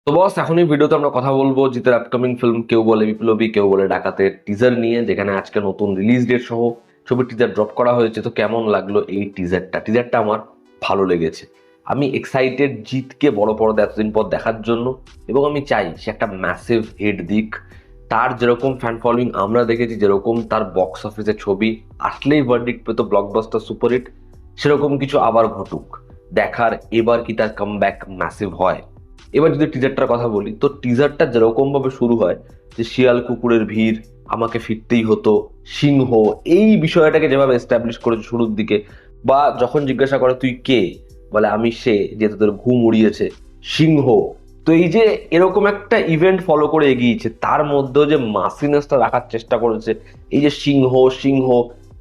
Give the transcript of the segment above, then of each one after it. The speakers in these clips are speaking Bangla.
তো বস, এখন এই ভিডিওতে আমরা কথা বলবো জিতের আপকামিং ফিল্ম কেউ বলে বিপ্লবী কেউ বলে ডাকাতের টিজার নিয়ে, যেখানে আজকে নতুন রিলিজ ডেট সহ ছবির টিজার ড্রপ করা হয়েছে। তো কেমন লাগলো এই টিজারটা আমার ভালো লেগেছে। আমি এক্সাইটেড জিতকে বড় পর্দায় এতদিন পর দেখার জন্য, এবং আমি চাই সে একটা ম্যাসিভ হিট দিক। তার যেরকম ফ্যান ফলোইং আমরা দেখেছি, যেরকম তার বক্স অফিসে ছবি আসলেই ভার্ডিক্ট পেতো ব্লকবাস্টার সুপারহিট, সেরকম কিছু আবার ঘটুক। দেখার এবার কি তার কামব্যাক ম্যাসিভ হয়। এবার যদি টিজারটার কথা বলি, তো টিজারটা যেরকম ভাবে শুরু হয় যে শিয়াল কুকুরের ভিড়, আমাকে ফিরতেই হতো, সিংহ, এই বিষয়টাকে যেভাবে এস্টাবলিশ করেছে শুরুর দিকে, বা যখন জিজ্ঞাসা করে তুই কে, বলে আমি সে যে তোদের ঘুম উড়িয়েছে, সিংহ। তো এই যে এরকম একটা ইভেন্ট ফলো করে এগিয়েছে, তার মধ্যেও যে মাসিনেসটা রাখার চেষ্টা করেছে, এই যে সিংহ সিংহ,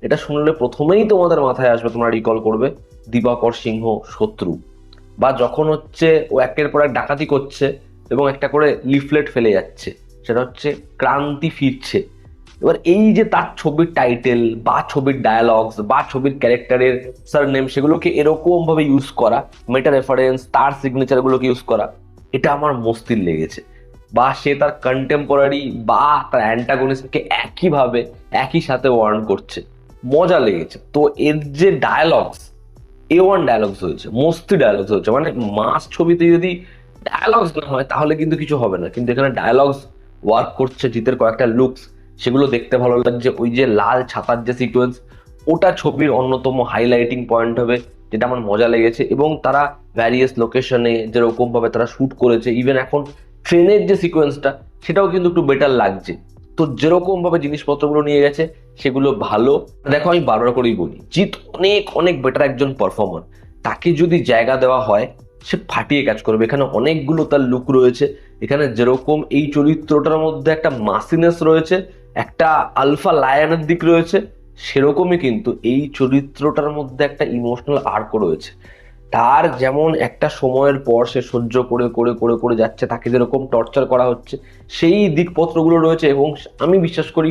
এটা শুনলে প্রথমেই তোমাদের মাথায় আসবে, তোমরা রিকল করবে দিবাকর সিংহ শত্রু। বা যখন হচ্ছে ও একের পর এক ডাকাতি করছে এবং একটা করে লিফলেট ফেলে যাচ্ছে, সেটা হচ্ছে ক্রান্তি ফিরছে। এবার এই যে তার ছবির টাইটেল বা ছবির ডায়ালগস বা ছবির ক্যারেক্টারের সারনেম, সেগুলোকে এরকম ভাবে ইউজ করা, মেটা রেফারেন্স, তার সিগনেচার গুলোকে ইউজ করা, এটা আমার মস্তির লেগেছে। বা সে তার কন্টেম্পোরারি বা তার অ্যান্টাগনিস্টকে একইভাবে একই সাথে ওয়ার্ন করছে, মজা লেগেছে। তো এর যে ডায়ালগস, A1 ডায়ালগস হয়েছে, মস্তি ডায়ালগস হয়েছে। মানে মাস ছবিতে যদি ডায়ালগস না হয় তাহলে কিন্তু কিছু হবে না, কিন্তু এখানে ডায়ালগস ওয়ার্ক করছে। জিতের কয়েকটা লুকস, সেগুলো দেখতে ভালো লাগছে। ওই যে লাল ছাতার যে সিকোয়েন্স, ওটা ছবির অন্যতম হাইলাইটিং পয়েন্ট হবে, যেটা আমার মজা লেগেছে। এবং তারা ভ্যারিয়াস লোকেশনে যেরকম ভাবে তারা শুট করেছে, ইভেন এখন ট্রেনের যে সিকোয়েন্সটা, সেটাও কিন্তু একটু বেটার লাগছে। তো যেরকম ভাবে জিনিসপত্রগুলো নিয়ে গেছে সেগুলো ভালো। দেখো, আমি বারবার করেই বলি, জিৎ অনেক অনেক বেটার একজন পারফর্মার। তাকে যদি জায়গা দেওয়া হয়, সে ফাটিয়ে কাজ করবে। এখানে অনেকগুলো তার লুক রয়েছে। এখানে যেরকম এই চরিত্রটার মধ্যে একটা মাসিনেস রয়েছে, একটা আলফা লায়নের দিক রয়েছে, সেরকমই কিন্তু এই চরিত্রটার মধ্যে একটা ইমোশনাল আর্কও রয়েছে। তার যেমন একটা সময়ের পর সে সহ্য করে করে করে করে যাচ্ছে, তাকে যেরকম টর্চার করা হচ্ছে, সেই দিকপত্রগুলো রয়েছে। এবং আমি বিশ্বাস করি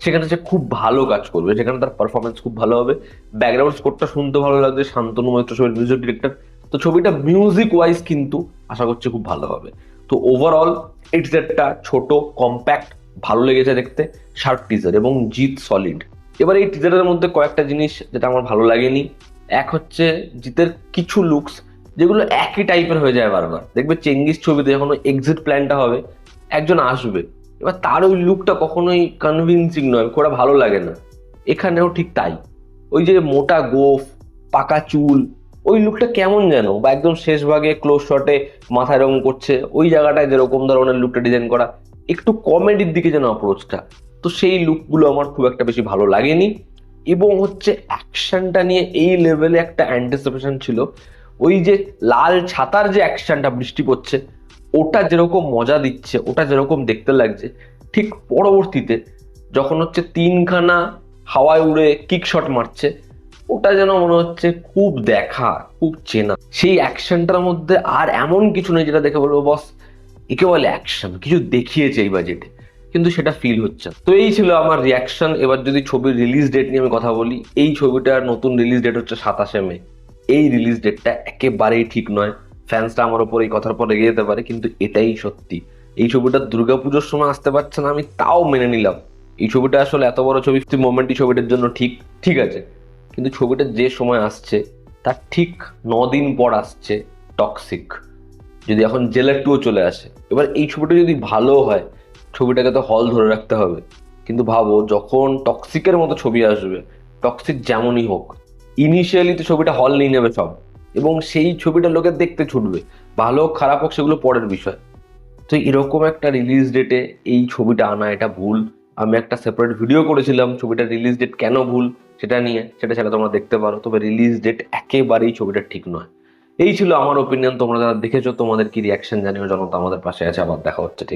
সেখানে সে খুব ভালো কাজ করবে, সেখানে তার পারফরমেন্স খুব ভালো হবে। ব্যাকগ্রাউন্ড স্কোরটা শুনতে ভালো লাগছে, শান্তনু মৈত্র ছবির মিউজিক ডিরেক্টর। তো ছবিটা মিউজিক ওয়াইজ কিন্তু আশা করছি খুব ভালো হবে। তো ওভারঅল ইটস একটা ছোট কম্প্যাক্ট, ভালো লেগেছে দেখতে, শার্প টিজার, এবং জিৎ সলিড। এবার এই টিজারের মধ্যে কয়েকটা জিনিস যেটা আমার ভালো লাগেনি। এক হচ্ছে জিতের কিছু লুকস, যেগুলো একই টাইপের হয়ে যায় বারবার। দেখবে চেঙ্গিস ছবিতে যখন এক্সিট প্ল্যানটা হবে, একজন আসবে, এবার তার ওই লুকটা কখনোই কনভিনসিং নয়, খুব একটা ভালো লাগে না। এখানেও ঠিক তাই। ওই যে মোটা গোফ, পাকা চুল, ওই লুকটা কেমন যেন, বা একদম শেষ ভাগে ক্লোজ শটে মাথায় রং করছে, ওই জায়গাটায় যেরকম ধরনের লুকটা ডিজাইন করা, একটু কমেডির দিকে যেন অ্যাপ্রোচটা। তো সেই লুকগুলো আমার খুব একটা বেশি ভালো লাগেনি। এবং হচ্ছে অ্যাকশনটা নিয়ে এই লেভেলে একটা অ্যান্টিসিপেশন ছিল। ওই যে লাল ছাতার যে অ্যাকশনটা, বৃষ্টি পড়ছে, ওটা যেরকম মজা দিচ্ছে, ওটা যেরকম দেখতে লাগছে, ঠিক পরবর্তীতে যখন হচ্ছে তিনখানা হাওয়ায় উড়ে কিক শট মারছে, ওটা যেন মনে হচ্ছে খুব দেখা, খুব চেনা। সেই অ্যাকশনটার মধ্যে আর এমন কিছু নেই যেটা দেখে বলবো বস একে বলে অ্যাকশন, কিছু দেখিয়েছে এই বাজেটে, কিন্তু সেটা ফিল হচ্ছে না। তো এই ছিল আমার রিয়াকশন। এবার যদি ছবির রিলিজ ডেট নিয়ে আমি কথা বলি, এই ছবিটার নতুন রিলিজ ডেট হচ্ছে 27শে মে। এই রিলিজ ডেটটা একেবারেই ঠিক নয়। ফ্যান্সরা আমার ওপর এই কথার পর রেগে যেতে পারে, কিন্তু এটাই সত্যি। এই ছবিটা দুর্গাপুজোর সময় আসতে পারছে না, আমি তাও মেনে নিলাম। এই ছবিটা আসলে এত বড় ছবি, মোমেন্ট এই ছবিটার জন্য ঠিক ঠিক আছে। কিন্তু ছবিটা যে সময় আসছে, তার ঠিক 9 দিন পর আসছে টক্সিক। যদি এখন জেলার 2 চলে আসে, এবার এই ছবিটা যদি ভালো হয়, ছবিটাকে তো হল ধরে রাখতে হবে। কিন্তু ভাবো, যখন টক্সিকের মতো ছবি আসবে, টক্সিক যেমনই হোক, ইনিশিয়ালি তো ছবিটা হল নিয়ে নেবে সব, এবং সেই ছবিটা লোকে দেখতে ছুটবে। ভালো হোক খারাপ হোক সেগুলো পরের বিষয়। তো এরকম একটা রিলিজ ডেটে এই ছবিটা আনা, এটা ভুল। আমি একটা সেপারেট ভিডিও করেছিলাম ছবিটার রিলিজ ডেট কেন ভুল সেটা নিয়ে, সেটা তোমরা দেখতে পারো। তবে রিলিজ ডেট একেবারেই ছবিটা ঠিক নয়। এই ছিল আমার ওপিনিয়ন। তোমরা যারা দেখেছো তোমাদের কি রিয়াকশন জানিও। জনতা আমাদের পাশে আছে, আবার দেখা হচ্ছে ঠিক।